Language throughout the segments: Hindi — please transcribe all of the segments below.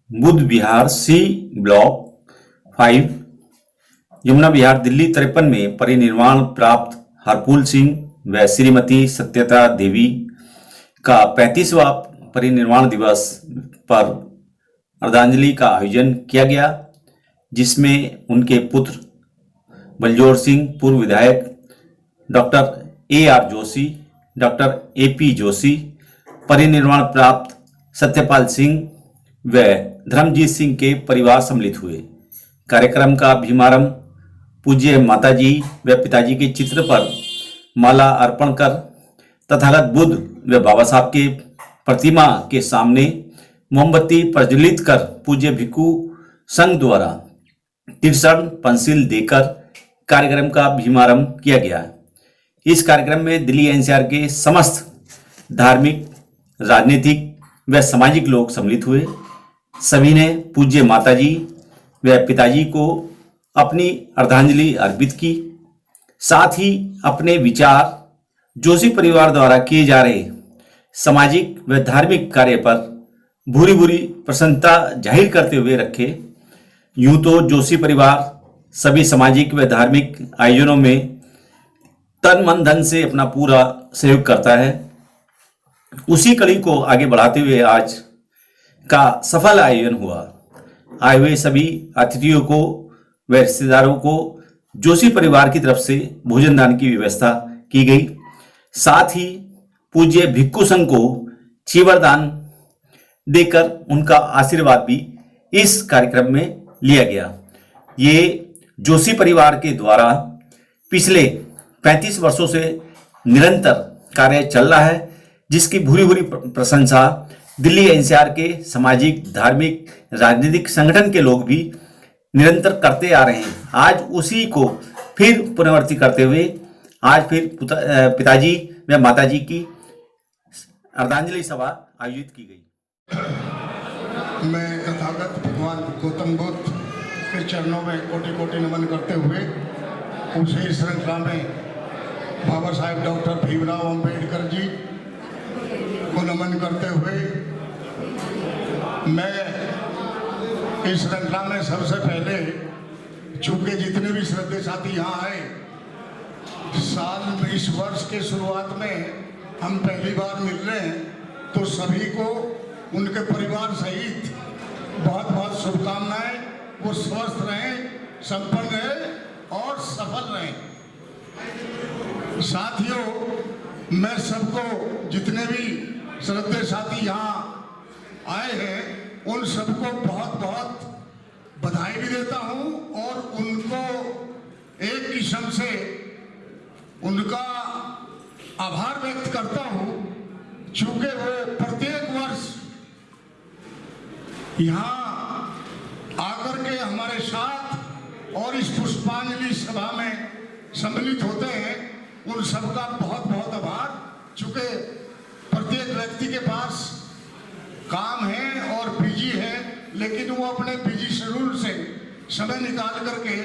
बुध विहार सी ब्लॉक 5 यमुना विहार दिल्ली 53 में परिनिर्वाण प्राप्त हरपुल सिंह व श्रीमती सत्यता देवी का 35वां परिनिर्वाण दिवस पर श्रद्धांजलि का आयोजन किया गया, जिसमें उनके पुत्र बलजोर सिंह, पूर्व विधायक, doctor AR Joshi, doctor AP Joshi, परिनिर्वाण प्राप्त सत्यपाल सिंह व धर्मजीत सिंह के परिवार सम्मिलित हुए। कार्यक्रम का शुभारंभ पूज्य माताजी व पिताजी के चित्र पर माला अर्पण कर तथागत बुद्ध व बाबा साहब के प्रतिमा के सामने मोमबत्ती प्रज्वलित कर पूज्य भिक्षु संघ द्वारा तीर्थन पंसिल देकर कार्यक्रम का शुभारंभ किया गया। इस कार्यक्रम में दिल्ली NCR के समस्त धार्मिक, राजनीतिक व सामाजिक लोग सम्मिलित हुए। सभी ने पूज्य माताजी व पिताजी को अपनी श्रद्धांजलि अर्पित की। साथ ही अपने विचार जोशी परिवार द्वारा किए जा रहे सामाजिक व धार्मिक कार्य पर भूरी भूरी प्रसन्नता जाहिर करते हुए रखे। यूं तो जोशी परिवार सभी सामाजिक व धार्मिक आयोजनों में तन मन धन से अपना पूरा सहयोग करता है। उसी कड़ी को आगे बढ़ाते हुए आज का सफल आयोजन हुआ। आए हुए सभी अतिथियों को व रिश्तेदारों को जोशी परिवार की तरफ से भोजन दान की व्यवस्था की गई। साथ ही पूज्य भिक्षु संघ को चीवर दान देकर उनका आशीर्वाद भी इस कार्यक्रम में लिया गया। ये जोशी परिवार के द्वारा पिछले 35 वर्षों से निरंतर कार्य चल रहा है, जिसकी भूरी भूरी प्रशंसा दिल्ली NCR के सामाजिक, धार्मिक, राजनीतिक संगठन के लोग भी निरंतर करते आ रहे हैं। आज उसी को फिर पुनरावृत्ति करते हुए आज फिर पिताजी व माताजी की श्रद्धांजलि सभा आयोजित की गई। मैं तथागत भगवान गौतम बुद्ध के चरणों में कोटि कोटि नमन करते हुए उसी श्रृंखला में बाबा साहेब डॉक्टर भीमराव अंबेडकर जी को नमन करते हुए मैं इस श्रृंखला में सबसे पहले, चूंकि जितने भी श्रद्धेय साथी यहाँ आए, साल में इस वर्ष के शुरुआत में हम पहली बार मिल रहे हैं, तो सभी को उनके परिवार सहित बहुत बहुत शुभकामनाएं। वो स्वस्थ रहें, संपन्न रहें और सफल रहें। साथियों, मैं सबको, जितने भी श्रद्धेय साथी यहाँ आए हैं, उन सबको बहुत बहुत बधाई भी देता हूँ और उनको एक किस्म से उनका आभार व्यक्त करता हूँ, चूंकि वो प्रत्येक वर्ष यहाँ आकर के हमारे साथ और इस पुष्पांजलि सभा में सम्मिलित होते हैं। उन सबका बहुत बहुत आभार, चूंकि प्रत्येक व्यक्ति के पास काम है और बिजी है, लेकिन वो अपने बिजी शेड्यूल से समय निकाल करके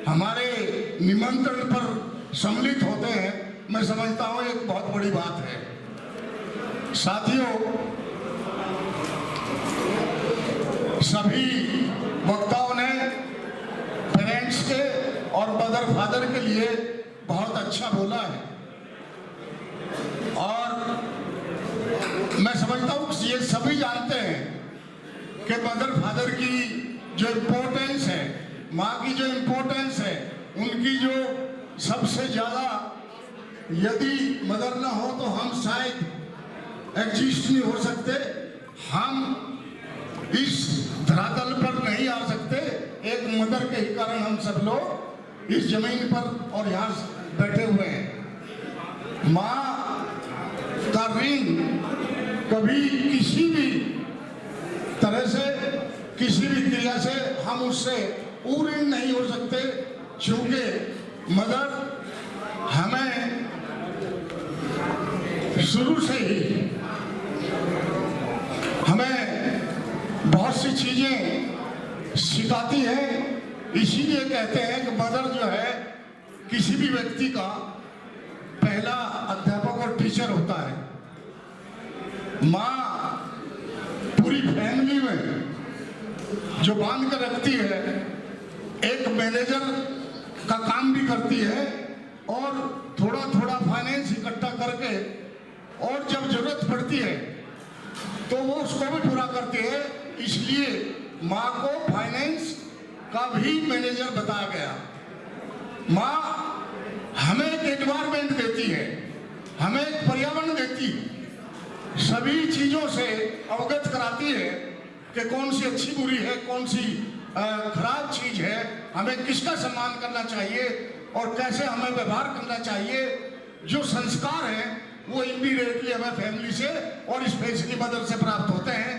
हमारे निमंत्रण पर सम्मिलित होते हैं। मैं समझता हूँ एक बहुत बड़ी बात है। साथियों, सभी वक्ताओं ने पेरेंट्स के और मदर फादर के लिए बहुत अच्छा बोला है और मैं समझता हूँ ये सभी जानते हैं कि मदर फादर की जो इम्पोर्टेंस है, माँ की जो इम्पोर्टेंस है, उनकी जो सबसे ज़्यादा, यदि मदर ना हो तो हम शायद एग्जिस्ट नहीं हो सकते, हम इस धरातल पर नहीं आ सकते। एक मदर के ही कारण हम सब लोग इस जमीन पर और यहाँ बैठे हुए हैं। माँ का ऋण कभी किसी भी तरह से, किसी भी क्रिया से हम उससे ऋणी नहीं हो सकते, क्योंकि मदर हमें शुरू से ही हमें बहुत सी चीजें सिखाती है। इसीलिए कहते हैं कि मदर जो है किसी भी व्यक्ति का पहला अध्यापक और टीचर होता है। माँ जो बांध कर रखती है, एक मैनेजर का काम भी करती है और थोड़ा थोड़ा फाइनेंस इकट्ठा करके और जब जरूरत पड़ती है तो वो उसको भी पूरा करती है। इसलिए माँ को फाइनेंस का भी मैनेजर बताया गया। माँ हमें एक एनवायरमेंट देती है, हमें एक पर्यावरण देती है, सभी चीजों से अवगत कराती है कि कौन सी अच्छी बुरी है, कौन सी खराब चीज है, हमें किसका सम्मान करना चाहिए और कैसे हमें व्यवहार करना चाहिए। जो संस्कार है वो इमीडिएटली हमें फैमिली से और स्पेशली मदर से प्राप्त होते हैं।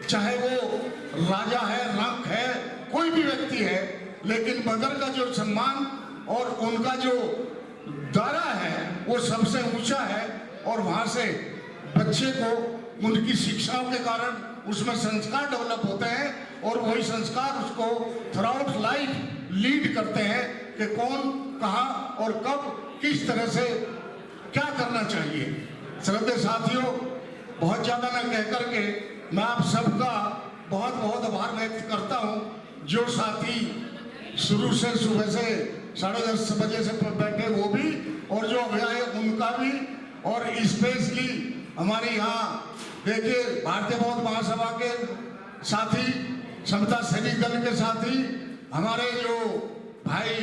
चाहे वो राजा है, रंक है, कोई भी व्यक्ति है, लेकिन मदर का जो सम्मान और उनका जो दायरा है वो सबसे ऊंचा है। और वहां से बच्चे को उनकी शिक्षाओं के कारण उसमें संस्कार डेवलप होते हैं और वही संस्कार उसको थ्रूआउट लाइफ लीड करते हैं कि कौन, कहाँ और कब, किस तरह से क्या करना चाहिए। श्रद्धेय साथियों, बहुत ज़्यादा न कह करके मैं आप सबका बहुत बहुत आभार व्यक्त करता हूँ। जो साथी शुरू से सुबह से 10:30 बजे से बैठे वो भी, और जो अभी आए उनका भी, और स्पेशली हमारे यहाँ देखिए भारतीय बौद्ध महासभा के साथी, समता सैनिक दल के साथी, हमारे जो भाई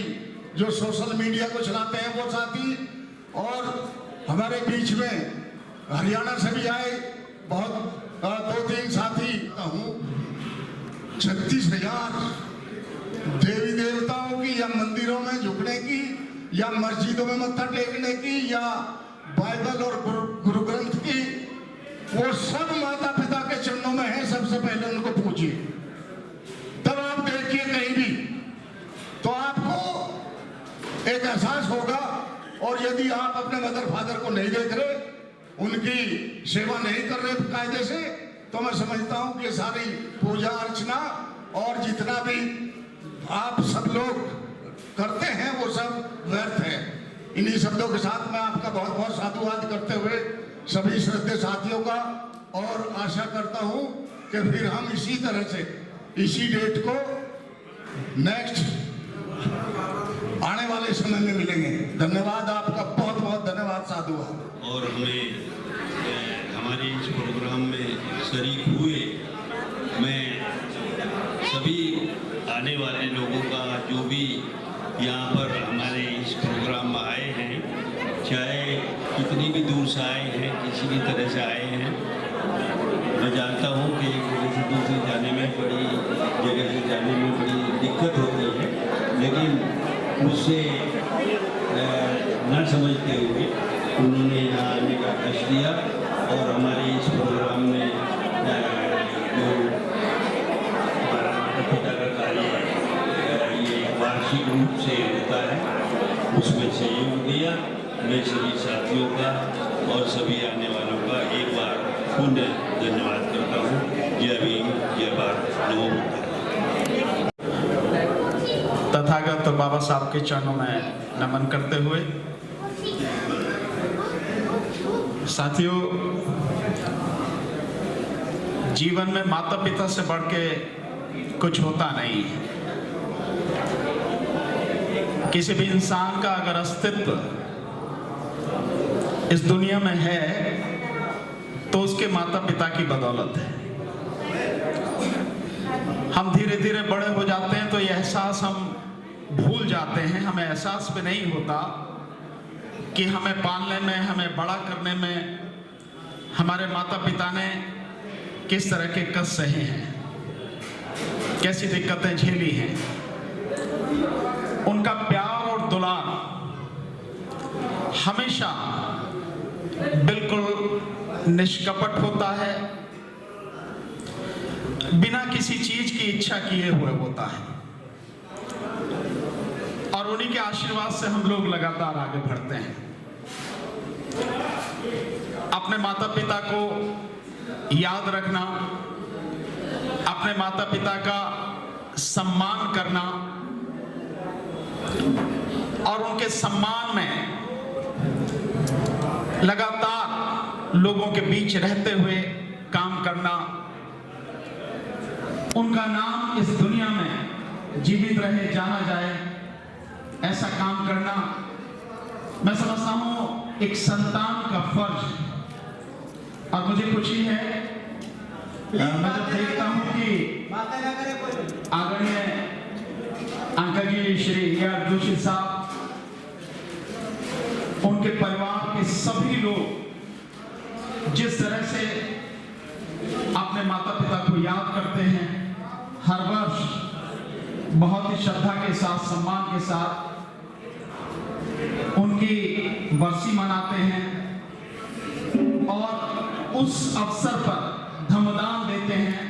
जो सोशल मीडिया को चलाते हैं वो साथी, और हमारे बीच में हरियाणा से भी आए बहुत 2-3 साथी हूँ। 36,000 देवी देवताओं की या मंदिरों में झुकने की या मस्जिदों में मत्था टेकने की या बाइबल और गुरु ग्रंथ की, वो सब माता पिता के चरणों में है। सबसे पहले उनको पूजिए, तब आप देखिए कहीं भी तो आपको एक एहसास होगा। और यदि आप अपने मदर फादर को नहीं देख रहे, उनकी सेवा नहीं कर रहे कायदे से, तो मैं समझता हूं कि सारी पूजा अर्चना और जितना भी आप सब लोग करते हैं वो सब व्यर्थ है। इन्हीं शब्दों के साथ मैं आपका बहुत बहुत साधुवाद करते हुए सभी श्रद्धेय साथियों का, और आशा करता हूं कि फिर हम इसी तरह से इसी डेट को नेक्स्ट आने वाले समय में मिलेंगे। धन्यवाद, आपका बहुत बहुत धन्यवाद, साधुवाद। और हमें हमारे इस प्रोग्राम में शरीक हुए मैं सभी आने वाले लोगों का, जो भी यहाँ पर हमारे इस प्रोग्राम में आए हैं, चाहे कितनी भी दूर से आए हैं, किसी भी तरह से आए हैं, मैं जानता हूँ कि एक जगह से दूसरी जाने में बड़ी दिक्कत होती है, लेकिन उससे न समझते हुए उन्होंने यहाँ आने का कष्ट दिया। और हमारे इस प्रोग्राम में जो हमारा पिता का कार्य ये वार्षिक रूप से होता है, उसमें सहयोग दिया। मैं सभी साथियों का और सभी आने वालों का एक बार पुनः धन्यवाद करता हूँ। जय भीम, जय भारत, नमो बुद्धाय। तथागत बाबा साहब के चरणों में नमन करते हुए, साथियों, जीवन में माता पिता से बढ़ के कुछ होता नहीं है। किसी भी इंसान का अगर अस्तित्व इस दुनिया में है तो उसके माता पिता की बदौलत है। हम धीरे धीरे बड़े हो जाते हैं तो ये एहसास हम भूल जाते हैं। हमें एहसास भी नहीं होता कि हमें पालने में, हमें बड़ा करने में हमारे माता पिता ने किस तरह के कष्ट सहे हैं, कैसी दिक्कतें झेली हैं। उनका प्यार और दुलार हमेशा बिल्कुल निष्कपट होता है, बिना किसी चीज की इच्छा किए हुए होता है, और उन्हीं के आशीर्वाद से हम लोग लगातार आगे बढ़ते हैं। अपने माता पिता को याद रखना, अपने माता पिता का सम्मान करना और उनके सम्मान में लगातार लोगों के बीच रहते हुए काम करना, उनका नाम इस दुनिया में जीवित रहे, जाना जाए, ऐसा काम करना मैं समझता हूं एक संतान का फर्ज। और मुझे खुशी है मैं जब देखता हूं कि आदरणीय अंकल जी श्री AR जोशी साहब, उनके परिवार के सभी लोग जिस तरह से अपने माता पिता को याद करते हैं, हर वर्ष बहुत ही श्रद्धा के साथ, सम्मान के साथ उनकी बरसी मनाते हैं और उस अवसर पर धमदान देते हैं।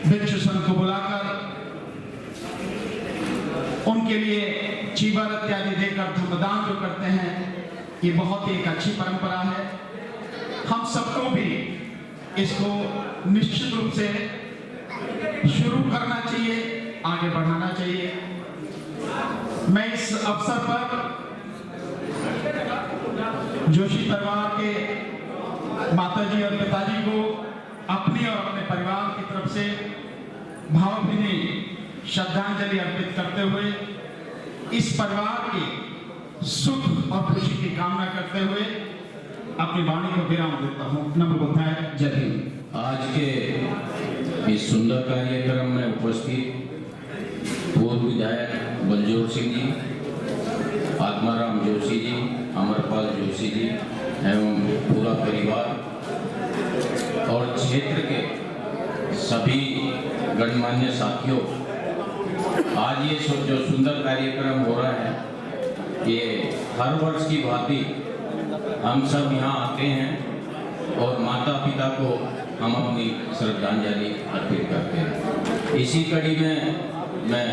भिक्षुसन को बुलाकर उनके लिए चीवर इत्यादि देकर धमदान जो करते हैं, ये बहुत ही एक अच्छी परंपरा है। हम सबको भी इसको निश्चित रूप से शुरू करना चाहिए, आगे बढ़ाना चाहिए। मैं इस अवसर पर जोशी परिवार के माताजी और पिताजी को अपनी और अपने परिवार की तरफ से भावभीनी श्रद्धांजलि अर्पित करते हुए इस परिवार के सुख और खुशी की कामना करते हुए अपनी वाणी को विराम देता हूँ। नमो बुद्धाय, जय हिंद। आज के इस सुंदर कार्यक्रम में उपस्थित पूर्व विधायक बलजोर सिंह जी, आत्माराम जोशी जी, अमरपाल जोशी जी एवं पूरा परिवार और क्षेत्र के सभी गणमान्य साथियों, आज ये जो सुंदर कार्यक्रम हो रहा है, ये हर वर्ष की भांति हम सब यहाँ आते हैं और माता पिता को हम अपनी श्रद्धांजलि अर्पित करते हैं। इसी कड़ी में मैं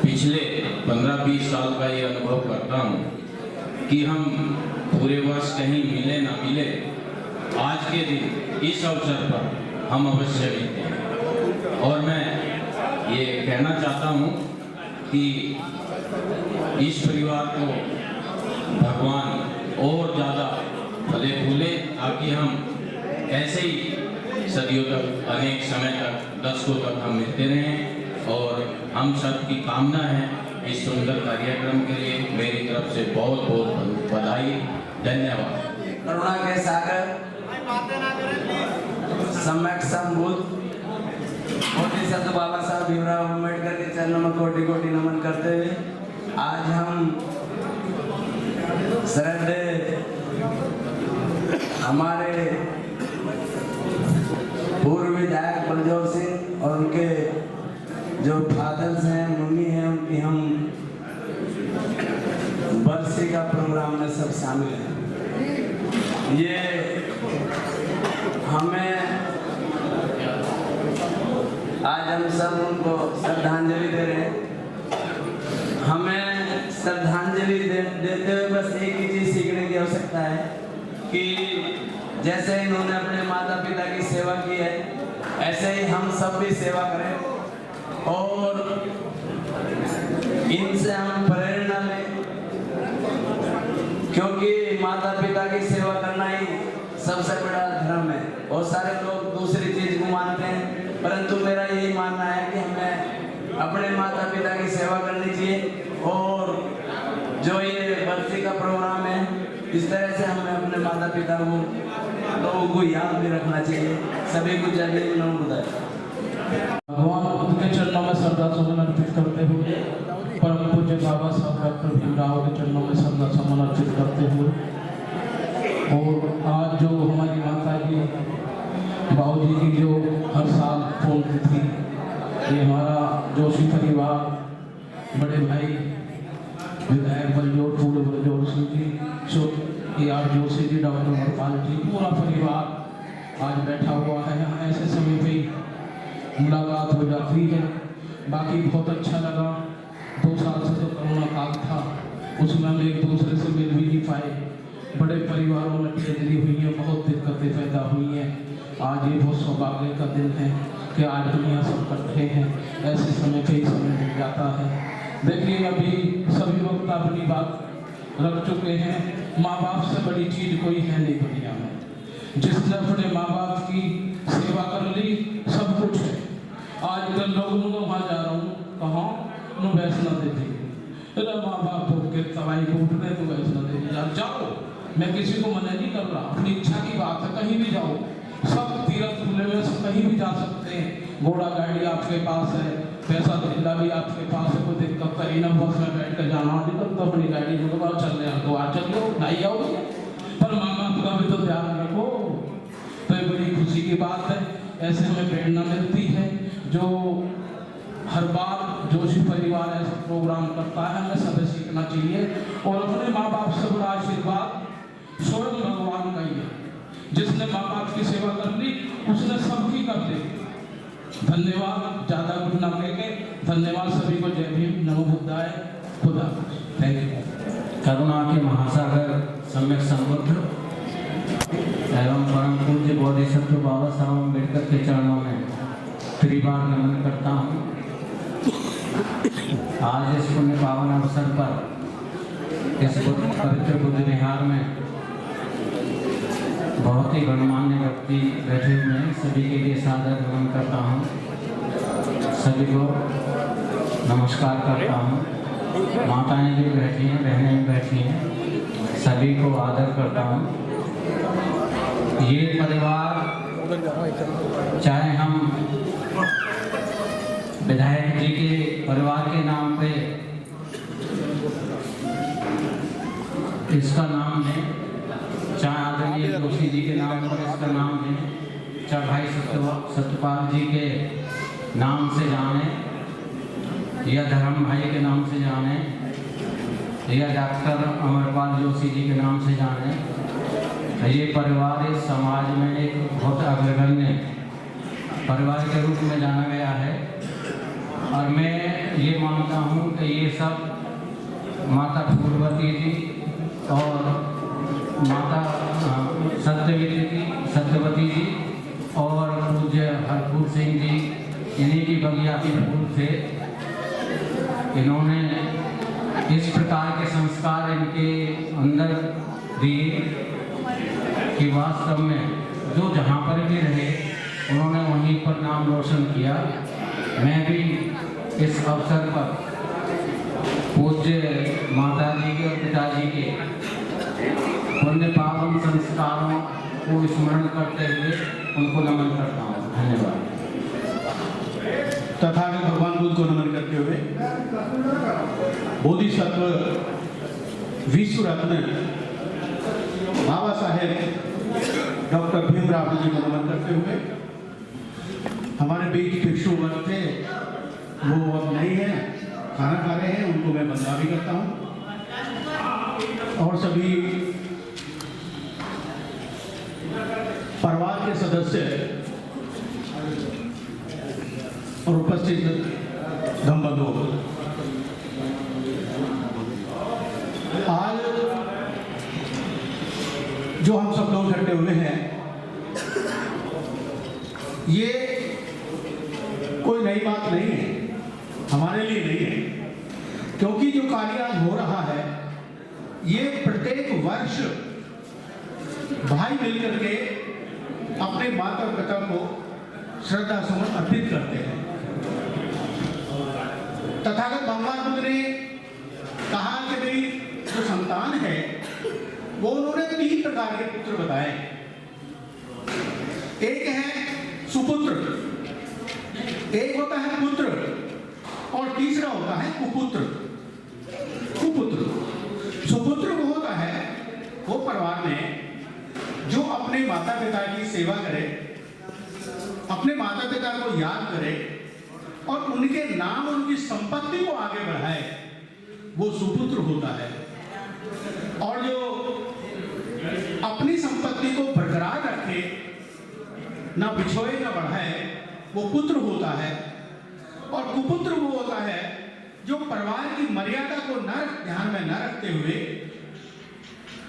पिछले 15-20 साल का ये अनुभव करता हूँ कि हम पूरे वर्ष कहीं मिले ना मिले, आज के दिन इस अवसर पर हम अवश्य मिलते हैं। और मैं ये कहना चाहता हूँ कि इस परिवार को भगवान और ज़्यादा फले फूले, ताकि हम ऐसे ही सदियों तक, अनेक समय तक, दशकों तक हम मिलते रहें। और हम सब की कामना है इस सुंदर कार्यक्रम के लिए मेरी तरफ से बहुत बहुत बधाई, धन्यवाद। करुणा के सागर, सम्यक संबुद्ध बोधिसत्व बाबा साहब भीमराव अम्बेडकर के चरणों में कोटि कोटि नमन करते हुए आज हम श्रद्धेय हमारे पूर्व विधायक बलजोर सिंह और उनके जो फादर्स हैं, मम्मी हैं, उनकी हम बरसी का प्रोग्राम में सब शामिल हैं। ये हमें आज हम सब उनको श्रद्धांजलि दे रहे हैं। हमें श्रद्धांजलि देते हुए बस एक ही चीज़ सीखने की आवश्यकता है कि जैसे इन्होंने अपने माता पिता की सेवा की है, ऐसे ही हम सब भी सेवा करें और इनसे हम प्रेरणा लें, क्योंकि माता पिता की सेवा करना ही सबसे बड़ा धर्म है। बहुत सारे लोग दूसरी चीज को मानते हैं, परंतु मेरा यही मानना है कि हमें अपने माता पिता की सेवा करनी चाहिए। और जो ये बरसी का प्रोग्राम है, इस तरह से हमें अपने माता पिता को, लोगों को याद भी रखना चाहिए। सभी को जय हिंद, नमो बुद्धाय। भगवान बुद्ध के चरणों में श्रद्धा सुमन अर्पित करते हुए, परम पूज्य बाबा साहब डॉक्टर भीमराव के चरणों में श्रद्धा सुमन अर्पित करते हुए, और आज जो हमारी माता जी बाबूजी की जो हर साल फोन थी, ये हमारा जोशी परिवार, बड़े भाई विधायक बलजोर, पूर्व बलजोर सिंह जी, AR जोशी जी, डॉक्टर अमरपाल जी, पूरा परिवार आज बैठा हुआ है। यहाँ ऐसे समय पे मुलाकात हो जाती है। बाकी बहुत अच्छा लगा। 2 साल से जो कोरोना काल था, उसमें हम एक दूसरे से मिल भी नहीं पाए। बड़े परिवारों में ट्रेजरी हुई है, बहुत दिक्कतें पैदा हुई हैं। आज ये बहुत सौभाग्य का दिन है कि आज दुनिया सब इकट्ठे हैं। ऐसे समय पे ही समय मिल जाता है। देखिए, अभी सभी वक्त अपनी बात रख चुके हैं। माँ बाप से बड़ी चीज़ कोई है नहीं दुनिया में। जिसने अपने माँ बाप की सेवा कर ली, सब कुछ है। आजकल लोगों को वहाँ जा रहा हूँ, कहाँ नो वैष्णो देवी, अरे माँ बाप के तबाही को उठ रहे तो वैष्णो देवी यार जाओ, मैं किसी को मना नहीं कर रहा, अपनी इच्छा की बात है, कहीं भी जाओ, सब तीर्थ खुले हुए, सब कहीं भी जा सकते हैं। घोड़ा गाड़ी आपके पास है, पैसा धंधा भी आपके पास है, कोई दिक्कत कहीं ना, बस में बैठ कर जाना निकल तो अपनी गाड़ी में तो चल रहे हैं तो आ चल लो, नहीं आओगे, पर माँ बाप का भी तो ध्यान रखो। तो ये बड़ी खुशी की बात है, ऐसे हमें प्रेरणा मिलती है। जो हर बार जोशी परिवार ऐसा प्रोग्राम करता है, हमें सबसे सीखना चाहिए और अपने माँ बाप से बड़ा आशीर्वाद स्वयं भगवान का ही है। जिसने माँ बाप की सेवा कर ली उसने सबकी कर दी। धन्यवाद, ज़्यादा कुछ ना लेके धन्यवाद सभी को। जय भीम, नमो बुद्धाय, खुदा थैंक यू। करुणा के महासागर सम्यक संबुद्ध एवं परम पूज्य बोधिसत्व बाबा साहब अम्बेडकर के चरणों में त्रिबार नमन करता हूँ। आज इस पुण्य पावन अवसर पर इस पवित्र बुद्ध विहार में बहुत ही गणमान्य व्यक्ति बैठे हुए हैं, सभी के लिए सादर नमन करता हूँ, सभी को नमस्कार करता हूँ। माताएं भी बैठी हैं, बहनें भी बैठी हैं, सभी को आदर करता हूँ। ये परिवार, चाहे हम विधायक जी के परिवार के नाम पे इसका नाम है, चाहे आदरणीय जोशी जी के नाम पर इसका नाम है, चाहे भाई सत्यपाल जी के नाम से जाने या धर्म भाई के नाम से जाने या डॉक्टर अमरपाल जोशी जी के नाम से जाने, ये परिवार इस समाज में एक बहुत अग्रगण्य परिवार के रूप में जाना गया है। और मैं ये मानता हूँ कि ये सब माता फूलवती जी और माता सत्यवती जी और पूज्य हरपुर सिंह जी, इन्हीं की बगिया की फूल थे। इन्होंने इस प्रकार के संस्कार इनके अंदर दिए कि वास्तव में जो जहाँ पर भी रहे उन्होंने वहीं पर नाम रोशन किया। मैं भी इस अवसर पर पूज्य माता जी के और पिताजी के पुण्य पावन संस्कारों को स्मरण करते हुए उनको नमन करता हूँ। धन्यवाद। तथागत भगवान बुद्ध को नमन करते हुए बोधिसत्व विश्व रत्न बाबा साहेब डॉक्टर भीमराव जी को नमन करते हुए, हमारे बीच भिक्षु वर्ग थे, वो अब नहीं है, खाना खा रहे हैं, उनको मैं बंदा भी करता हूँ। और सभी परिवार के सदस्य और उपस्थित धम्मबंधु, आज जो हम सब लोग इकट्ठे हुए हैं, ये कोई नई बात नहीं है, हमारे लिए नहीं है, क्योंकि जो कार्य आज हो रहा है ये प्रत्येक वर्ष भाई मिलकर के अपने माता और पिता को श्रद्धा सुमन अर्पित करते हैं। तथागत भगवान बुद्ध ने कहा कि भाई जो संतान है वो उन्होंने 3 प्रकार के पुत्र बताए। एक है सुपुत्र, एक होता है पुत्र और तीसरा होता है कुपुत्र। कुपुत्र, सुपुत्र वो होता है वो परिवार में जो अपने माता पिता की सेवा करे, अपने माता पिता को याद करे और उनके नाम और उनकी संपत्ति को आगे बढ़ाए, वो सुपुत्र होता है। और जो अपनी संपत्ति को बरकरार रखे, ना बिछोए ना बढ़ाए, वो पुत्र होता है। और कुपुत्र वो होता है जो परिवार की मर्यादा को ध्यान में न रखते हुए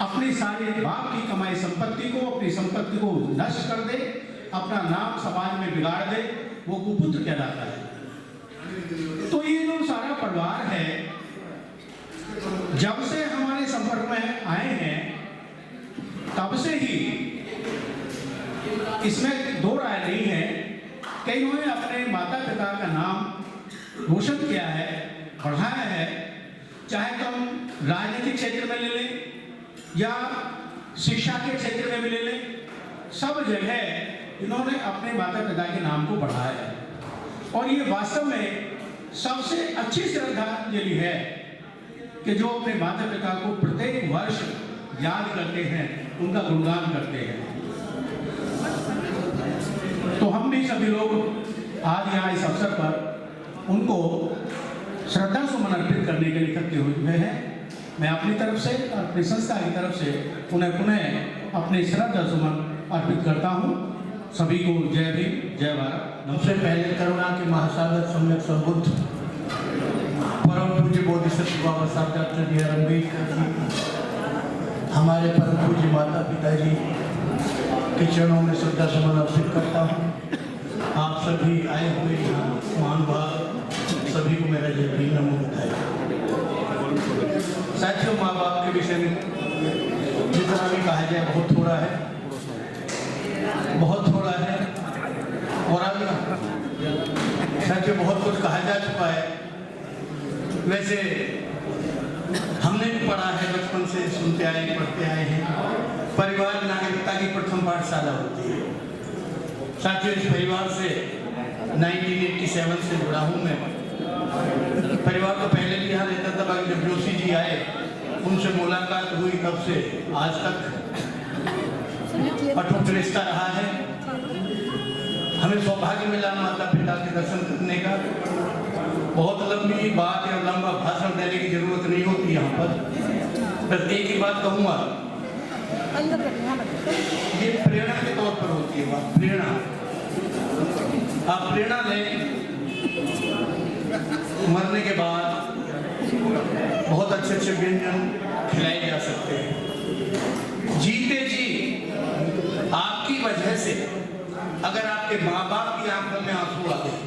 अपनी सारी बाप की कमाई संपत्ति को, अपनी संपत्ति को नष्ट कर दे, अपना नाम समाज में बिगाड़ दे, वो कुपुत्र कहलाता है। तो ये जो सारा परिवार है, जब से हमारे संपर्क में आए हैं तब से ही इसमें दो राय नहीं है कि इन्होंने अपने माता पिता का नाम रोशन किया है, बढ़ाया है। चाहे तो हम राजनीतिक क्षेत्र में ले लें या शिक्षा के क्षेत्र में भी ले लें, सब जगह इन्होंने अपने माता पिता के नाम को बढ़ाया है। और ये वास्तव में सबसे अच्छी श्रद्धांजलि है कि जो अपने माता पिता को प्रत्येक वर्ष याद करते हैं, उनका गुणगान करते हैं। तो हम भी सभी लोग आज यहाँ इस अवसर पर उनको श्रद्धा सुमन अर्पित करने के लिए इकट्ठे हुए हैं। मैं अपनी तरफ से और अपनी संस्था की तरफ से उन्हें पुनः अपने श्रद्धा सुमन अर्पित करता हूँ। सभी को जय भीम, जय भारत। सबसे पहले करुणा के महासागर सम्यक संबुद्ध परम पूज्य बोधिसत्व बाबा साहब doctor B are Ambedkar ji, हमारे परम पूज्य माता पिताजी के चरणों में श्रद्धा सुमन अर्पित करता हूँ। आप सभी आए हुए यहाँ महानुभाव सभी को मेरा जय भीम नमो बुद्धाय। साथियों, माँ बाप के विषय में जितना भी कहा जाए बहुत थोड़ा है, बहुत थोड़ा है। और आगे साथियों बहुत कुछ कहा जा चुका है। वैसे हमने भी पढ़ा है, बचपन से सुनते आए, पढ़ते आए हैं। परिवार नागरिकता की प्रथम पाठशाला होती है। साथियों, इस परिवार से 1987 से जुड़ा हूँ मैं। परिवार तो पहले भी यहाँ रहता था, बाकी जब जोशी जी आए उनसे मुलाकात हुई, तब से आज तक अटूट रिश्ता रहा है। हमें सौभाग्य मिला माता पिता के दर्शन करने का। बहुत लंबी बात या लंबा भाषण देने की जरूरत नहीं होती यहाँ पर। बस एक ही बात कहूँगा, ये प्रेरणा के तौर पर होती है बात। प्रेरणा, आप प्रेरणा लें। मरने के बाद बहुत अच्छे अच्छे व्यंजन खिलाए जा सकते हैं। जीते जी आपकी वजह से अगर आपके माँ बाप की आंखों में आंसू आ गए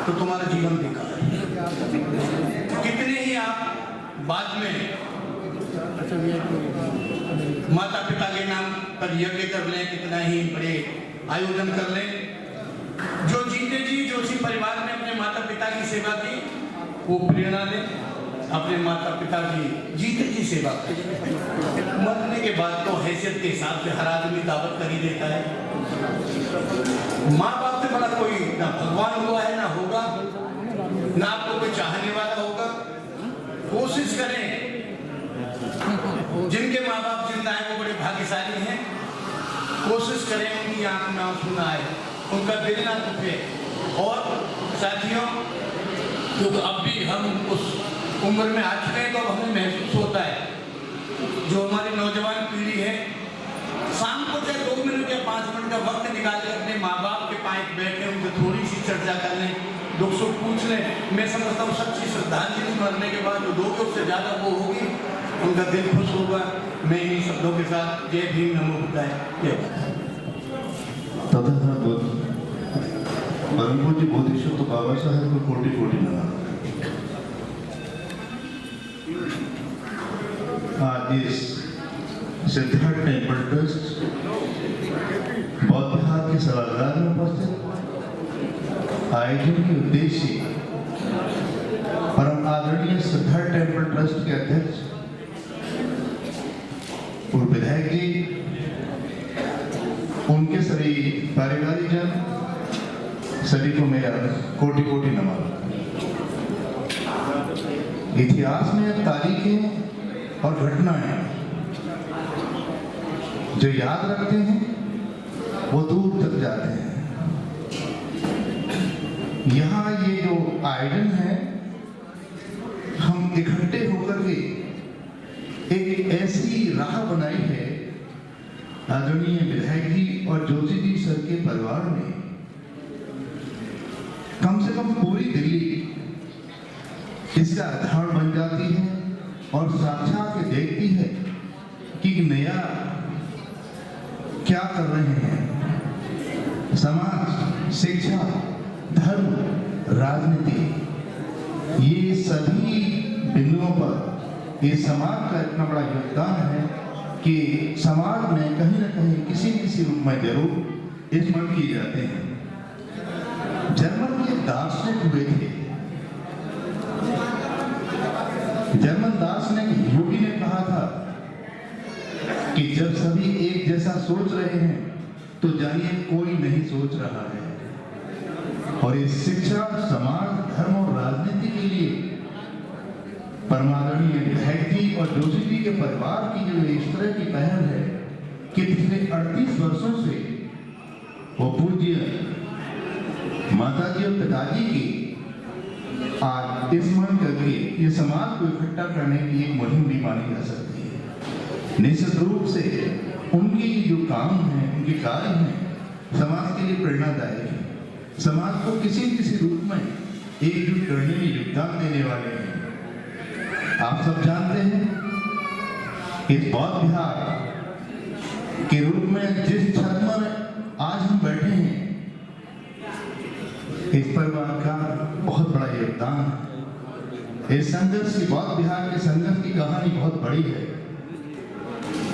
तो तुम्हारा जीवन बेकार है। कितने ही आप बाद में माता पिता के नाम पर यज्ञ कर लें, कितना ही बड़े आयोजन कर लें, जो जीते जी जो उसी परिवार में अपने माता पिता की सेवा की, वो प्रेरणा ले, अपने माता पिता की जीते जी सेवा करें। मरने के बाद तो हैसियत के हिसाब से हर आदमी दावत कर ही देता है। माँ बाप से बड़ा कोई ना भगवान हुआ है, ना होगा, ना आपको कोई चाहने वाला होगा। कोशिश करें, जिनके माँ बाप जिंदा हैं वो बड़े भाग्यशाली हैं। कोशिश करें उनकी आंख में आंसू ना आए, उनका दिल ना दुखे। और साथियों, क्योंकि अब भी हम उस उम्र में आ चुके हैं तो अब हमें महसूस होता है, जो हमारी नौजवान पीढ़ी है, शाम को चाहे 2 मिनट या 5 मिनट का वक्त निकाल कर अपने माँ बाप के पास बैठे उनसे थोड़ी सी चर्चा कर लें, दुख सुख पूछ लें। मैं समझता हूँ सच्ची श्रद्धांजलि मरने के बाद जो दोगे उससे ज़्यादा वो होगी, उनका दिल खुश होगा। मैं इन्हीं शब्दों के साथ जय भीम नमो बुद्धाय। तथा परम पूज्य बोधिसत्व बाबा साहब को कोटि कोटि नमन। आज इस सिद्धार्थ टेम्पल ट्रस्ट बौद्ध विहार के सभागार में उपस्थित आयोजन के उद्देश्य परम आदरणीय सिद्धार्थ टेम्पल ट्रस्ट के अध्यक्ष पूर्व विधायक जी, उनके सभी कार्यकारीजन, सभी को मेरा कोटि कोटि नमन। इतिहास में तारीखें और घटनाएं जो याद रखते हैं वो दूर तक जाते हैं। यहाँ ये जो आयोजन है, हम इकट्ठे होकर के एक ऐसी राह बनाई है। आदरणीय विधायक जी और जोशी जी सर के परिवार ने कम से कम पूरी दिल्ली इसका उदाहरण बन जाती है और साक्षात ये देखती है कि नया क्या कर रहे हैं। समाज, शिक्षा, धर्म, राजनीति, ये सभी बिंदुओं पर ये समाज का इतना बड़ा योगदान है कि समाज में कहीं ना कहीं किसी न किसी रूप में जरूर स्मरण किए जाते हैं। जर्मन के दार्शनिक हुए थे। जर्मन दार्शनिक योगी ने कहा था कि जब सभी एक जैसा सोच रहे हैं तो जानिए कोई नहीं सोच रहा है। और इस शिक्षा, समाज, धर्म और राजनीति के लिए परमादरणीय विधायक जी और जोशी जी के परिवार की जो इस तरह की पहल है कि पिछले 38 वर्षों से वो पूज्य माताजी और पिताजी की आज स्मरण करके ये समाज को इकट्ठा करने की एक मुहिम भी मानी जा सकती है। निश्चित रूप से उनकी जो काम है, उनके कार्य हैं, समाज के लिए प्रेरणादायक है। समाज को किसी न किसी रूप में एकजुट करने में योगदान देने वाले हैं। आप सब जानते हैं इस बौद्ध विहार के रूप में जिस छत में आज हम बैठे हैं, इस परिवार का बहुत बड़ा योगदान है। इस संघर्ष की, बौद्ध विहार के संघर्ष की कहानी बहुत बड़ी है।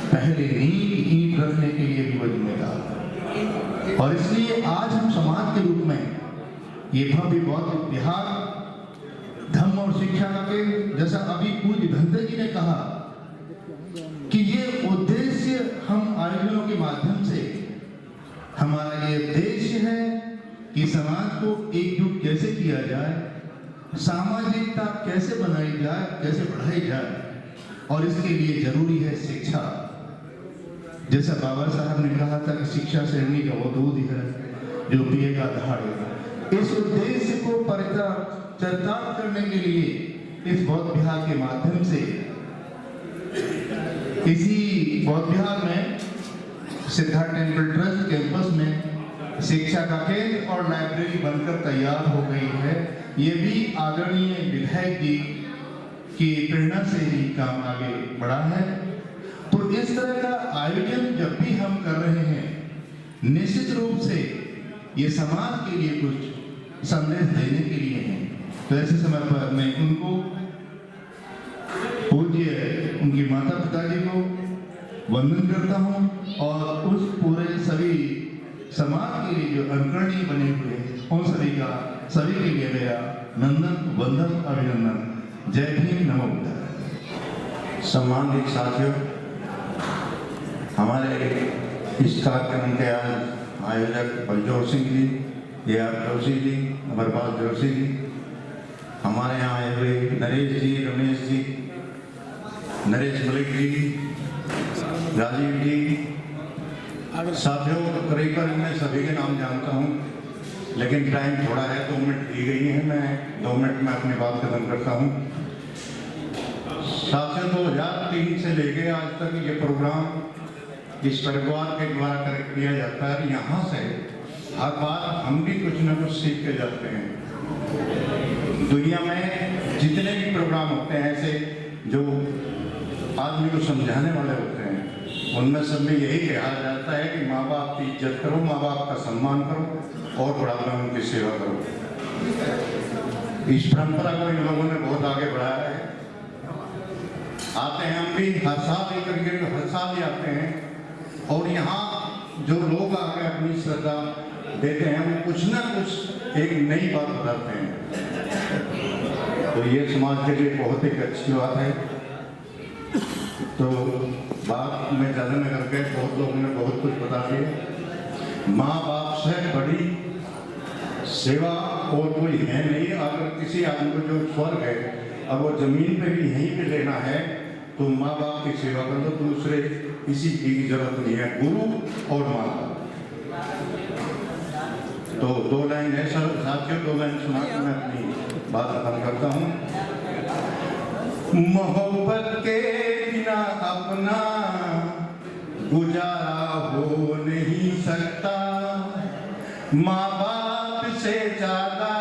पहले नींव ईंट रखने के लिए भी वो जिम्मेदार है और इसलिए आज हम समाज के रूप में ये भव्य बौद्ध विहार धर्म और शिक्षा का केंद्र, जैसा अभी पूज्य भंते जी ने कहा कि ये उद्देश्य हम आयोजनों के माध्यम से, हमारा ये उद्देश्य है कि समाज को एकजुट कैसे किया जाए, सामाजिकता कैसे बनाई जाए, कैसे बढ़ाई जाए, और इसके लिए जरूरी है शिक्षा। जैसा बाबा साहब ने कहा था कि शिक्षा श्रेणी का वो दूध है जो पिएगा दहाड़ेगा। इस उद्देश्य को चरितार्थ करने के लिए इस बौद्ध विहार के माध्यम से, इसी बौद्ध विहार में सिद्धार्थ टेम्पल ट्रस्ट कैंपस में शिक्षा का केंद्र और लाइब्रेरी बनकर तैयार हो गई है। ये भी आदरणीय विधायक जी की प्रेरणा से ही काम आगे बढ़ा है। तो इस तरह का आयोजन जब भी हम कर रहे हैं, निश्चित रूप से ये समाज के लिए कुछ संदेश देने के लिए है। तो ऐसे समय पर मैं उनको, पूज्य उनकी माता पिताजी को वंदन करता हूँ और उस पूरे सभी समाज के लिए जो अनुकरणीय बने हुए उन सभी के लिए मेरा नंदन, वंदन, अभिनंदन। जय भीम, नमो बुद्धाय। सम्मानित साथियों, हमारे इस कार्यक्रम के आज आयोजक बलजोर सिंह जी, A.R. जोशी जी, अमरपाल जोशी जी, हमारे यहाँ आए हुए नरेश जी, रमेश जी, नरेश मलिक जी, राजीव जी, साथियों करीबन मैं सभी के नाम जानता हूँ, लेकिन टाइम थोड़ा है, 2 मिनट दी गई है। मैं 2 मिनट में अपनी बात खत्म करता हूँ। साथियों, 2003 से लेके आज तक ये प्रोग्राम इस परिवार के द्वारा किया जाता है। यहाँ से हर बार हम भी कुछ न कुछ सीख के जाते हैं। दुनिया में जितने भी प्रोग्राम होते हैं ऐसे जो आदमी को समझाने वाले होते हैं, उनमें सब में यही कहा जाता है कि माँ बाप की इज्जत करो, माँ बाप का सम्मान करो और बुढ़ापे में उनकी सेवा करो। इस परंपरा को इन लोगों ने बहुत आगे बढ़ाया है। आते हैं हम भी हर साल हर साल ही आते हैं और यहाँ जो लोग आकर अपनी श्रद्धा देते हैं वो कुछ ना कुछ एक नई बात बताते हैं। तो ये समाज के लिए बहुत एक अच्छी बात है। तो बात में ज़्यादा न करके बहुत लोगों ने बहुत कुछ बता दिया। माँ बाप से बड़ी सेवा और कोई है नहीं। अगर किसी आदमी को जो स्वर्ग है अब वो जमीन पे भी यहीं पे लेना है तो माँ बाप की सेवा कर दो, दूसरे किसी चीज की जरूरत नहीं है, गुरु और माँ बाप। तो 2 लाइन है साथियों, 2 लाइन सुना के मैं अपनी बात खत्म करता हूँ। मोहब्बत के बिना अपना गुजारा हो नहीं सकता, माँ बाप से ज्यादा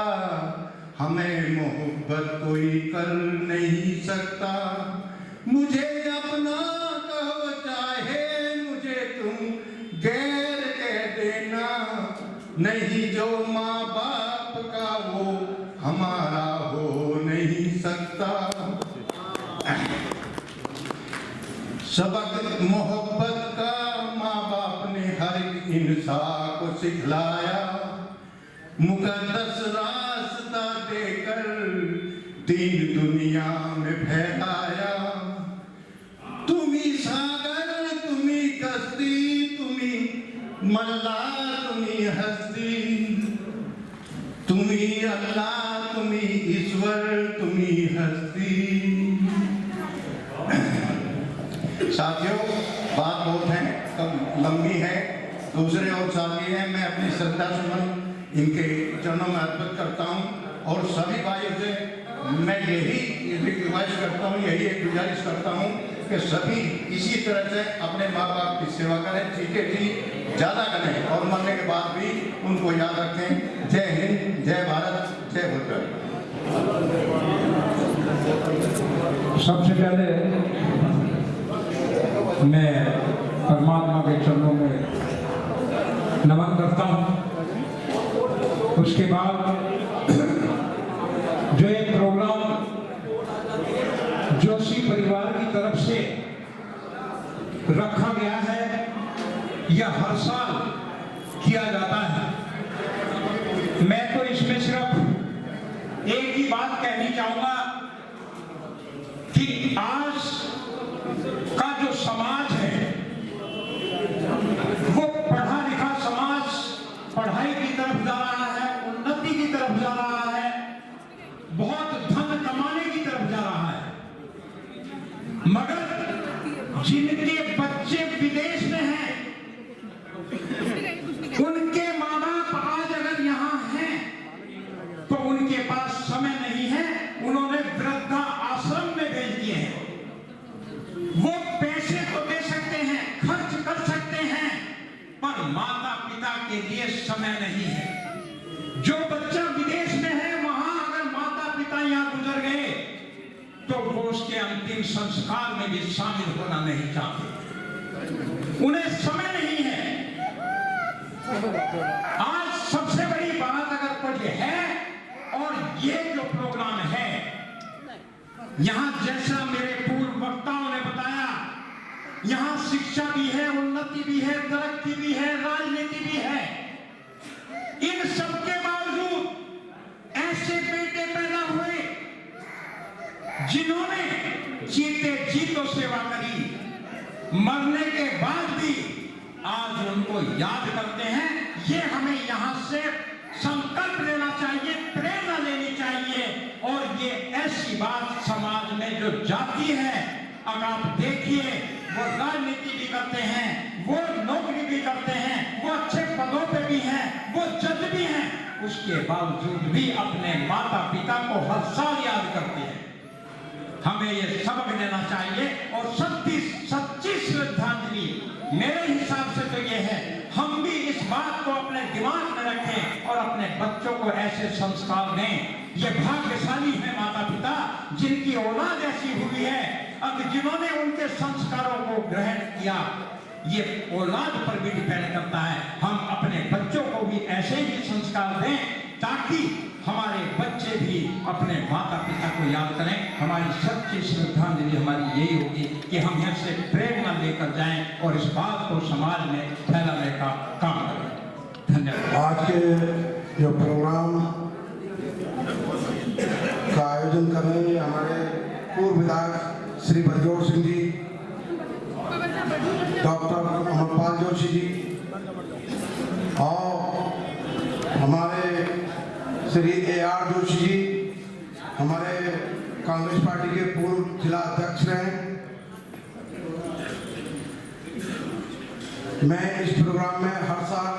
हमें मोहब्बत कोई कर नहीं सकता। मुझे अपना कहो चाहे मुझे तुम गैर कह देना, नहीं जो माँ बाप का वो हमारा हो नहीं सकता। सबक मोहब्बत का माँ बाप ने हर इंसान को सिखलाया, मुकद्दस रास्ता देकर दीन दुनिया में फैलाया। तुम्ही सागर तुम्ही कश्ती तुम्ही मल्ला तुम्ही हस्ती, तुम्ही अल्लाह तुम्ही ईश्वर तुम्ही हस्ती। साथियों, बात बहुत है, कम लंबी है, दूसरे और साथी हैं। मैं अपनी श्रद्धा सुमन इनके चरणों में अर्पित करता हूं और सभी भाइयों से मैं यही रिक्वेस्ट करता हूं, यही एक गुजारिश करता हूं कि सभी इसी तरह से अपने माँ बाप की सेवा करें, चीखें थी ज़्यादा करें और मरने के बाद भी उनको याद रखें। जय हिंद, जय भारत, जय भूटान। सबसे पहले मैं परमात्मा के चरणों में नमन करता हूँ। उसके बाद जो एक प्रोग्राम जोशी परिवार की तरफ से रखा गया है, यह हर साल किया जाता है। मैं तो इसमें सिर्फ एक ही बात कहनी चाहूंगा कि आज का जो समाज है वो पढ़ा लिखा समाज पढ़ाई की तरफ जा रहा है, उन्नति की तरफ जा रहा है, बहुत धन कमाने की तरफ जा रहा है, मगर जिनके बच्चे विदेश में हैं उनके माँ बाप आज अगर यहाँ हैं तो उनके पास समय नहीं है, उन्होंने वृद्धा आश्रम में भेज दिए हैं। वो पैसे तो दे सकते हैं, खर्च कर सकते हैं, पर माता पिता के लिए समय नहीं है। जो बच्चा विदेश में है वहां अगर माता पिता यहाँ गुजर गए तो वो उसके अंतिम संस्कार में भी शामिल होना नहीं चाहते, उन्हें समय नहीं है। आज सबसे बड़ी बात अगर कुछ है, और ये जो प्रोग्राम है यहाँ, जैसा मेरे पूर्व वक्ताओं ने बताया, यहाँ शिक्षा भी है, उन्नति भी है, तरक्की भी है, राजनीति भी है। इन सबके बावजूद ऐसे बेटे पैदा हुए जिन्होंने जीते जी तो सेवा करी, मरने के बाद भी आज उनको याद करते हैं। ये हमें यहाँ से संकल्प लेना चाहिए, प्रेरणा लेनी चाहिए। और ये ऐसी बात समाज में जो जाती है, अगर आप देखिए वो राजनीति भी करते हैं, वो नौकरी भी करते हैं, वो अच्छे पदों पे भी हैं, वो जज भी हैं, उसके बावजूद भी अपने माता पिता को हर साल याद करते हैं। हमें ये सबक लेना चाहिए और सच्ची श्रद्धांजलि मेरे हिसाब से तो ये है, हम भी इस बात को अपने दिमाग में रखें और अपने बच्चों को ऐसे संस्कार दें। ये भाग्यशाली है माता पिता जिनकी औलाद ऐसी हुई है, अब जिन्होंने उनके संस्कारों को ग्रहण किया। ये औलाद पर भी डिपेंड करता है। हम अपने बच्चों को भी ऐसे ही संस्कार दें ताकि हमारे बच्चे भी अपने माता पिता को याद करें। हमारी सच्ची श्रद्धांजलि हमारी यही होगी कि हम यहाँ से प्रेरणा लेकर जाएं और इस बात को समाज में फैलाने का काम करें। धन्यवाद। आज के जो प्रोग्राम का आयोजन कर रहे हैं हमारे पूर्व विधायक श्री बरजोर सिंह जी, डॉक्टर अमरपाल जोशी जी और हमारे श्री AR जोशी जी, हमारे कांग्रेस पार्टी के पूर्व जिला अध्यक्ष रहे। मैं इस प्रोग्राम में हर साल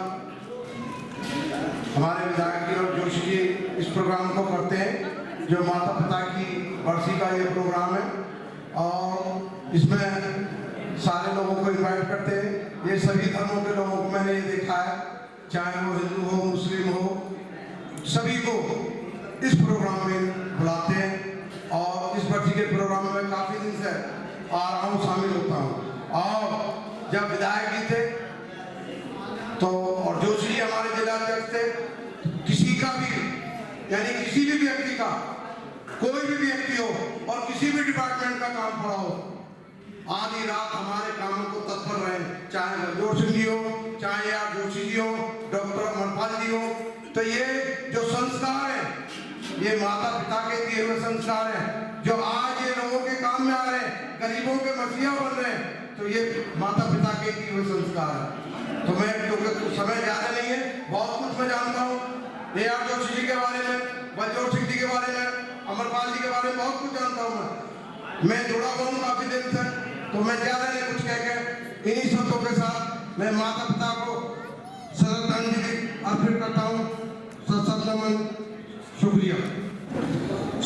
हमारे विधायक जी और जोशी जी इस प्रोग्राम को करते हैं, जो माता पिता की बरसी का ये प्रोग्राम है और इसमें सारे लोगों को इनवाइट करते हैं। ये सभी धर्मों के लोगों को मैंने ये देखा है, चाहे वो हिंदू हो, मुस्लिम हो, सभी को इस प्रोग्राम में बुलाते हैं और इस बरसी के प्रोग्राम में काफ़ी दिन से आ रहा हूँ, शामिल होता हूँ। और जब विधायक जी थे तो और जोशी जी हमारे जिला अध्यक्ष थे, किसी का भी यानी किसी भी व्यक्ति का, कोई भी व्यक्ति हो और किसी भी डिपार्टमेंट का काम पड़ा हो, आधी रात हमारे कामों को तत्पर रहे, चाहे बलजोर सिंह जी हो, चाहे आर जोशी जी हो, डॉक्टर अमरपाल जी हो। तो ये जो संस्कार है, ये माता पिता के दिए हुए संस्कार है, जो आज ये लोगों के काम में आ रहे हैं, गरीबों के मसीहा बन रहे हैं, तो ये माता पिता के दिए हुए संस्कार है। तो मैं, क्योंकि कुछ समय ज़्यादा नहीं है, बहुत कुछ मैं जानता हूँ आर जोशी जी के बारे में, बलजोर सिंह जी के बारे में, अमरपाल जी के बारे में बहुत कुछ जानता हूँ। मैं जुड़ा हुआ हूँ काफी दिन से, तो मैं ज़्यादा नहीं कुछ कह के इन्हीं शब्दों के साथ मैं माता पिता को श्रद्धांजलि अर्पित करता हूँ। सत नमन, शुक्रिया।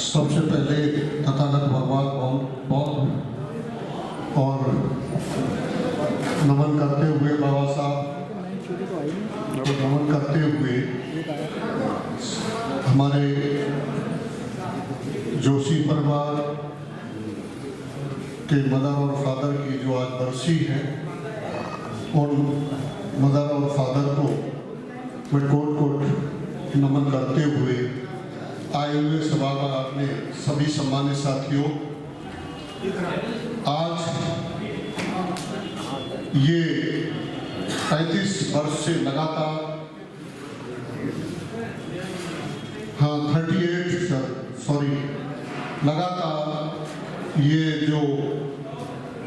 सबसे पहले तथागत भगवान को बहुत और नमन करते हुए बाबा साहब को नमन करते हुए हमारे जोशी परिवार के मदर और फादर की जो आज बरसी है, और मदर और फादर को मैं कोट नमन करते हुए आए हुए सभा में अपने सभी सम्मानित साथियों, आज ये 35 वर्ष से लगातार 38 लगातार ये जो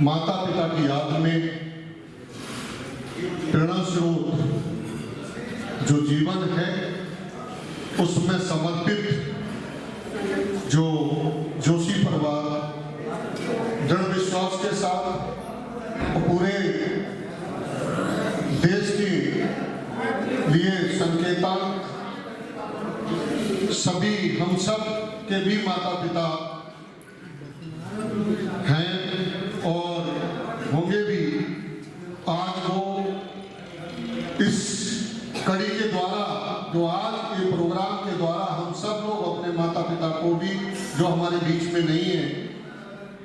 माता पिता की याद में प्रेरणा स्रोत जो जीवन है उसमें समर्पित जो जोशी परिवार दृढ़ विश्वास के साथ पूरे देश के लिए संकेतांक, सभी हम सब के भी माता पिता हैं और होंगे भी। आज वो इस कड़ी के द्वारा, जो आज ये प्रोग्राम के द्वारा हम सब लोग अपने माता पिता को भी, जो हमारे बीच में नहीं है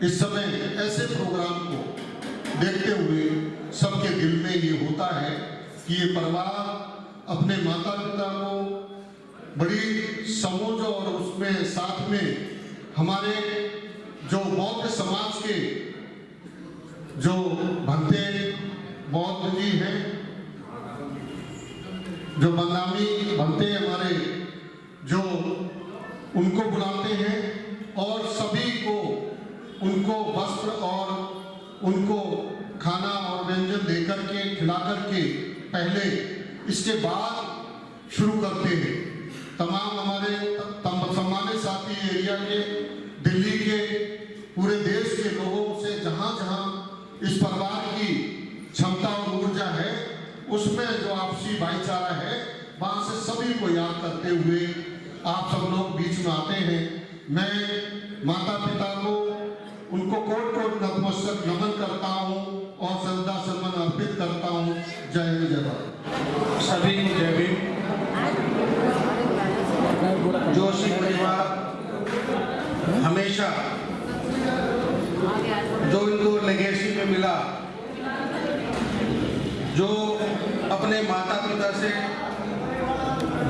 इस समय, ऐसे प्रोग्राम को देखते हुए सबके दिल में ये होता है कि ये परिवार अपने माता पिता को बड़ी समझ और उसमें साथ में हमारे जो बौद्ध समाज के जो भंते बौद्ध जी हैं, जो बंगामी भंते हमारे, जो उनको बुलाते हैं और सभी को उनको वस्त्र और उनको खाना और व्यंजन देकर के, खिला करके पहले, इसके बाद शुरू करते हैं। तमाम हमारे सम्मानित साथी एरिया के, दिल्ली के, पूरे देश के लोगों से जहाँ जहाँ इस परिवार की क्षमता और ऊर्जा है, उसमें जो आपसी भाईचारा है, वहाँ से सभी को याद करते हुए आप सब लोग बीच में आते हैं। मैं माता पिता को, उनको कोट कोट नतमस्तक नमन करता हूँ और श्रद्धा सम्मान अर्पित करता हूँ। जय हिंद, जय भारत। सभी को जय भीम। जोशी परिवार हमेशा जो इनको लेगेसी में मिला, जो अपने माता पिता से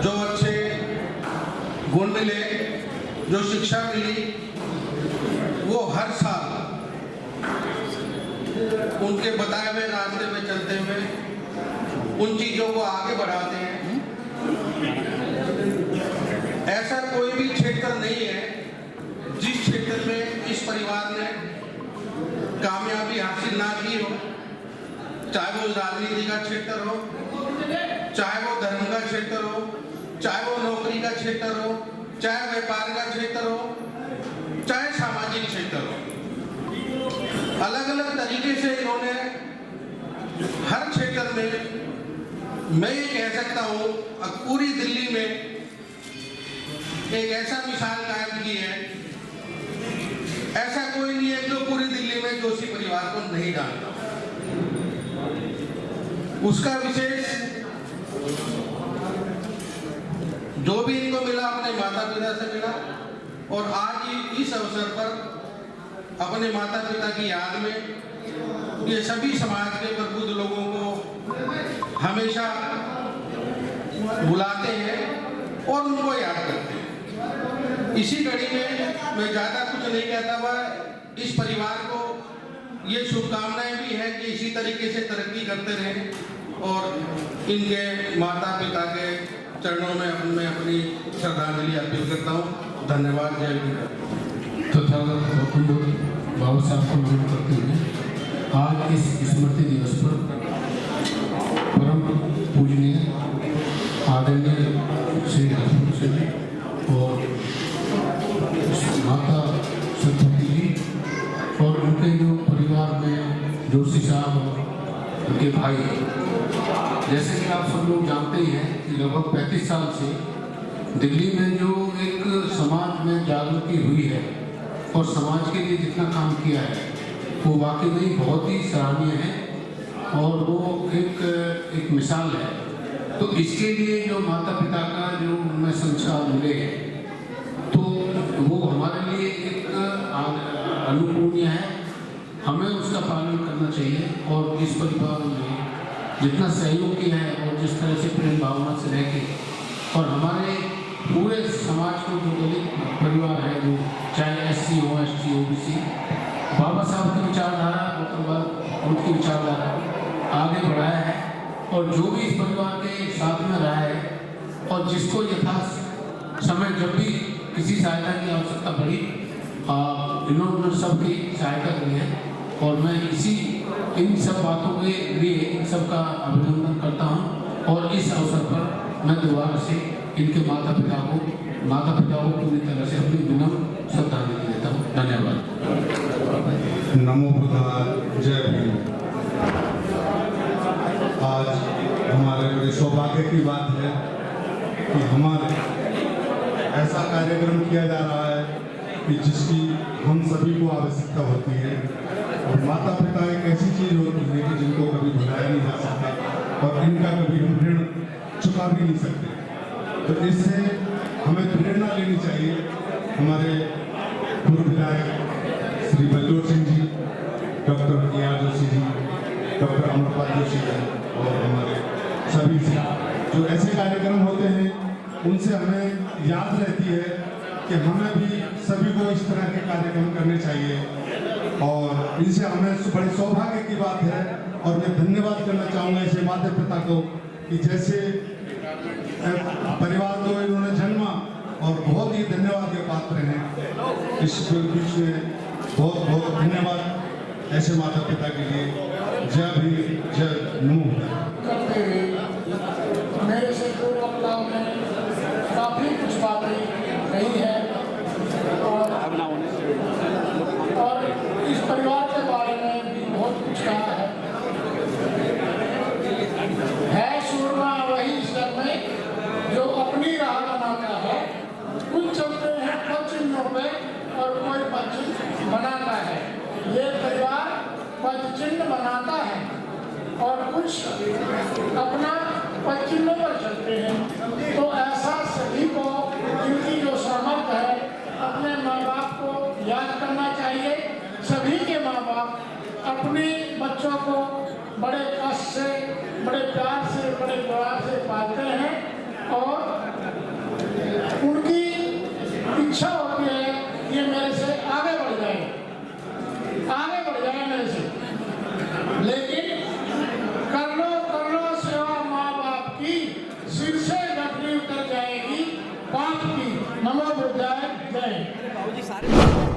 जो अच्छे गुण मिले, जो शिक्षा मिली, वो हर साल उनके बताए हुए रास्ते में चलते हुए उन चीज़ों को आगे बढ़ाते हैं। ऐसा कोई भी क्षेत्र नहीं है जिस क्षेत्र में इस परिवार ने कामयाबी हासिल ना की हो, चाहे वो राजनीति का क्षेत्र हो, चाहे वो धर्म का क्षेत्र हो, चाहे वो नौकरी का क्षेत्र हो, चाहे व्यापार का क्षेत्र हो, चाहे सामाजिक क्षेत्र हो। अलग अलग तरीके से इन्होंने हर क्षेत्र में, मैं ये कह सकता हूँ पूरी दिल्ली में एक ऐसा मिसाल कायम की है, ऐसा कोई नहीं है जो पूरी दिल्ली में जोशी परिवार को नहीं जानता। उसका विशेष जो भी इनको मिला अपने माता पिता से मिला, और आज इस अवसर पर अपने माता पिता की याद में ये सभी समाज के प्रबुद्ध लोगों को हमेशा बुलाते हैं और उनको याद करते हैं। इसी कड़ी में मैं ज़्यादा कुछ नहीं कहता हुआ इस परिवार को ये शुभकामनाएं भी है कि इसी तरीके से तरक्की करते रहें और इनके माता पिता के चरणों में मैं अपनी श्रद्धांजलि अर्पित करता हूँ। धन्यवाद। जय हिंद। तथा गौतम बुद्ध बाबा साहब को नमन करते हुए आज इस स्मृति दिवस पर परम पूजनीय आदरणीय श्री हरपुर सिंह जी और माता सरस्वती जी और उनके जो परिवार में जोशी साहब और उनके भाई, जैसे कि आप सब लोग जानते ही हैं कि लगभग 35 साल से दिल्ली में जो एक समाज में जागृति हुई है और समाज के लिए जितना काम किया है वो वाकई में बहुत ही सराहनीय है और वो एक मिसाल है। तो इसके लिए जो माता पिता का जो उनमें संस्कार मिले तो वो हमारे लिए एक अनुकूल है, हमें उसका पालन करना चाहिए और इस परिवार में जितना सहयोग किया है और जिस तरह से प्रेम भावना से रह के और हमारे पूरे समाज को जो दलित परिवार है जो चाहे SC हो ST OBC, बाबा साहब की विचारधारा उनकी विचारधारा आगे बढ़ाया है और जो भी इस परिवार के साथ में रहा है और जिसको यथा समय जब भी किसी सहायता की आवश्यकता पड़ी इन्होंने सबकी सहायता की है और मैं इन सब बातों के लिए इन सब का अभिनंदन करता हूँ और इस अवसर पर मैं दोबारा से इनके माता पिता को पूरी तरह से अपनी विनम्र श्रद्धांजलि देता हूँ। धन्यवाद। नमो बुद्धाय। जय भीम। आज हमारे बड़े सौभाग्य की बात है कि हमारे ऐसा कार्यक्रम किया जा रहा है कि जिसकी हम सभी को आवश्यकता होती है और माता पिता एक ऐसी चीज़ होती है कि जिनको कभी भुलाया नहीं जा सकता और इनका कभी हम ऋण चुका भी नहीं सकते। तो इससे हमें प्रेरणा लेनी चाहिए। हमारे पूर्व विधायक Shri बलजोर Singh ji, doctor AR Joshi ji, doctor Amarpal Joshi ji और हमारे सभी से जो ऐसे कार्यक्रम होते हैं उनसे हमें याद रहती है कि हमें भी सभी को इस तरह के कार्यक्रम करने चाहिए और इनसे हमें बड़े सौभाग्य की बात है। और मैं धन्यवाद करना चाहूँगा ऐसे माता पिता को कि जैसे परिवार को इन्होंने जन्मा और बहुत ही धन्यवाद के पात्र हैं। इस बीच में बहुत बहुत धन्यवाद ऐसे माता पिता के लिए। जय भी जय नूह। करते हुए मेरे से पूर्व वक्ताओं ने काफ़ी कुछ बातें कही है और इस परिवार के बारे में भी बहुत कुछ कहा है सूरमा वही इस घर में जो अपनी राह बनाता है। कुछ चलते हैं पद चिन्हों पे और कोई पद चिन्ह बनाता है। ये परिवार पद चिन्ह बनाता है और कुछ अपना पद चिन्हों पर चलते हैं। तो ऐसा सभी को जिनकी जो सामर्थ्य है अपने माँ बाप को याद करना चाहिए। सभी के माँ बाप अपने बच्चों को बड़े कष्ट से, बड़े प्यार से, बड़े दुलार से पालते हैं और उनकी इच्छा होती है ये मेरे से आगे बढ़ जाए मेरे से। लेकिन कर लो सेवा माँ बाप की, सिर से गठरी उतर जाएगी पाप की। नमो बुद्धाय। जय।